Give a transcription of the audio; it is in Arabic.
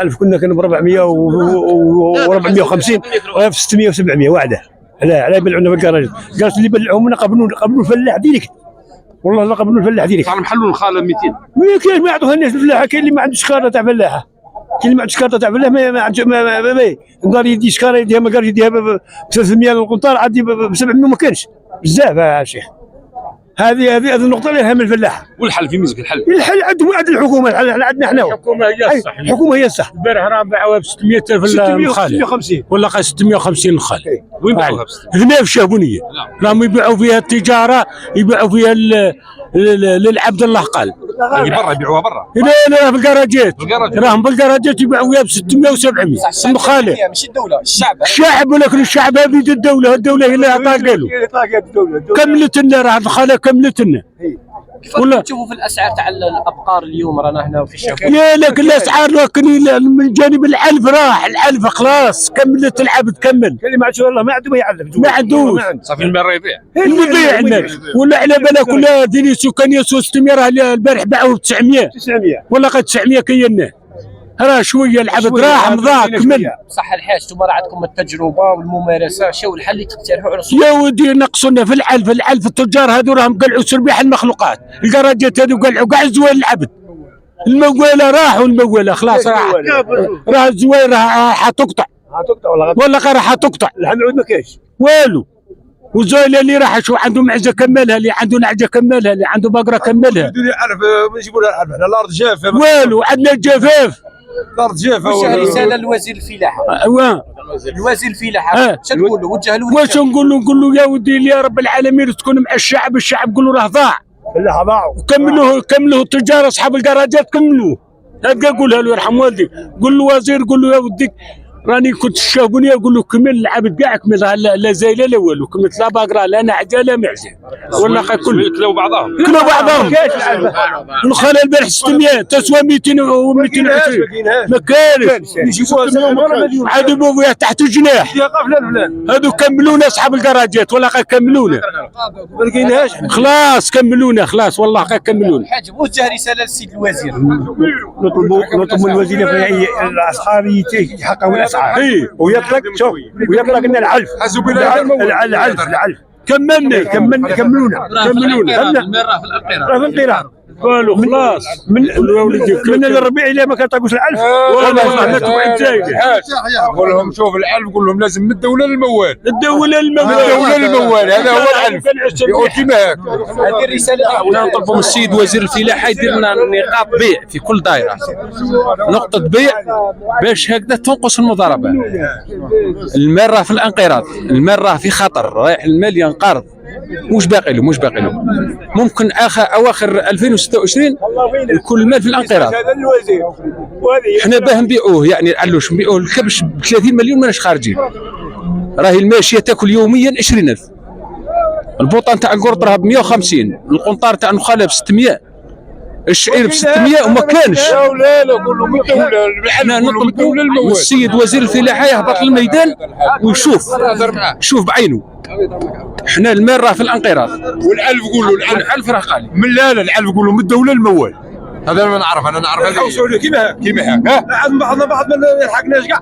1000 كنا ب 400 و450 وفي 600 و700 واعده. علاه يبلعونا في الكراج؟ قالت اللي بلعهم لنا قبلوا الفلاح ديريكت، والله لا قبلوا الفلاح ديريكت. صار محلوا الخاله 200. ما كاين، ما يعطوها الناس الفلاحه. كاين اللي ما عندوش كارطه تاع فلاحه، كاين اللي ما عندوش كارطه تاع فلاح ما قال يدي شكاره يديها، ما قال يديها ب 300 القنطار عادي ب 700 ما كانش بزاف يا شيخ. هذه النقطة اللي أهم الفلاح. والحل في ميزك الحل عندهم عند الحكومة، الحل عندنا احنا. الحكومة هي الصح. الحكومة هي الصح. البارح راه باعوها ب 600,000 الخالة، 650 ولا 650 الخالة. وين باعوها ب 600؟ هنا في الشهبونية راهم يبيعوا فيها التجارة، يبيعوا فيها للعبد الله قال. برا يبيعوها برا. لا في الكراجات، راهم في الكراجات يبيعوا فيها ب 600 و700. الخالة ماشي الدولة، الشعب، ولكن الشعب بيد الدولة، الدولة هي اللي عطاها قالوا. كملت لنا راه الخالة كملت لنا. ولا تشوفوا في الاسعار تاع الابقار اليوم رانا هنا في الشهر. يا لكن الاسعار لكن من جانب العلف راح، العلف خلاص كملت العبد كمل. اللي ما عندوش والله ما عنده ما يعلف، ما عندوش صافي المال يضيع. اللي يضيع الناس. ولا على بالك ولا ديني سكانيه 600 راه البارح باعوه ب 900 ولا قد 900 كينا. راه شويه العبد راح مضى كمل. صح الحاج، انتم راه عندكم التجربه والممارسه، شو الحل اللي تقترحوا على يا ودي نقصنا في العلف التجار هذو راهم قلعوا سربيح المخلوقات، الكراجات هذو قلعوا كاع الزوال العبد. الموالة راحوا، الموالة خلاص راه الزوال راه حتقطع ولا راح تقطع. الحمد ما كاينش والو. والزويله اللي راح شو عنده معزه كملها، اللي عنده نعجه كملها، اللي عنده بقره كملها. عرف نجيبوا لها العرف، الارض جافه. والو عندنا الجفاف. الارض جافه. وجه رساله لوزير الفلاحه. الوزير الفلاحه شنو تقول له؟ وجه له واش نقول له؟ نقول له يا ودي يا رب العالمين تكون مع الشعب، الشعب قول له راه ضاع. فلاحه ضاعوا. كملوه التجار اصحاب الكراجات كملوه. هكا قولها له يرحم والديك. قول له وزير، قول له يا وديك راني كنت الشهبونيه، اقول له كمل العبد كاع كملها، لا زايله لا والو، كملت لا باقره لا نعجه لا معزه ولا كل كلاو بعضهم. الخاله البارح 600 تسوى 200 و220 ما كانش. عاد يبغوا تحت الجناح. هذو كملونا اصحاب الكراجات ولا كملونا. ما لقيناهاش خلاص كملونا خلاص والله كملونا. حاج وجه رساله للسيد الوزير. نطلب من الوزير في الاسعار يحققوا الاسعار ويطلق. شوف ويطلق لنا العلف. العلف كملونا المال راه في الانقراض. قالوا خلاص من الربيع الى ما كتاكلش العلف والله ما توعد زايده. قول لهم شوف العلف، قول لهم لازم من الدوله للموال. الدوله هذا هو العلف. كيما هكا. هذه الرساله نطلبوا من السيد وزير الفلاحه يدير لنا نقاط بيع في كل دائره، نقطه بيع باش هكذا تنقص المضاربه. المال راه في الانقراض، المال راه في خطر، رايح المال ينقرض. مش باقي له ممكن اواخر 2026 كل المال في الانقراض. احنا باه نبيعوه يعني العلوش نبيعوه الكبش ب 30 مليون ماناش خارجين. راهي الماشيه تاكل يوميا 20,000. البوطان تاع القرط راه ب 150، القنطار تاع النخاله ب 600، الشعير ب 600 وما كانش. لا قول لهم الدوله. احنا نطلبوا من السيد وزير الفلاحه يهبط للميدان ويشوف بعينه. احنا المال راه في الانقراض. والعلف قول له العلف راه غالي. لا العلف قول له من الدوله للموال. هذا ما نعرف، انا نعرف هذا كيما هكا. بعضنا بعض ما يلحقناش كاع.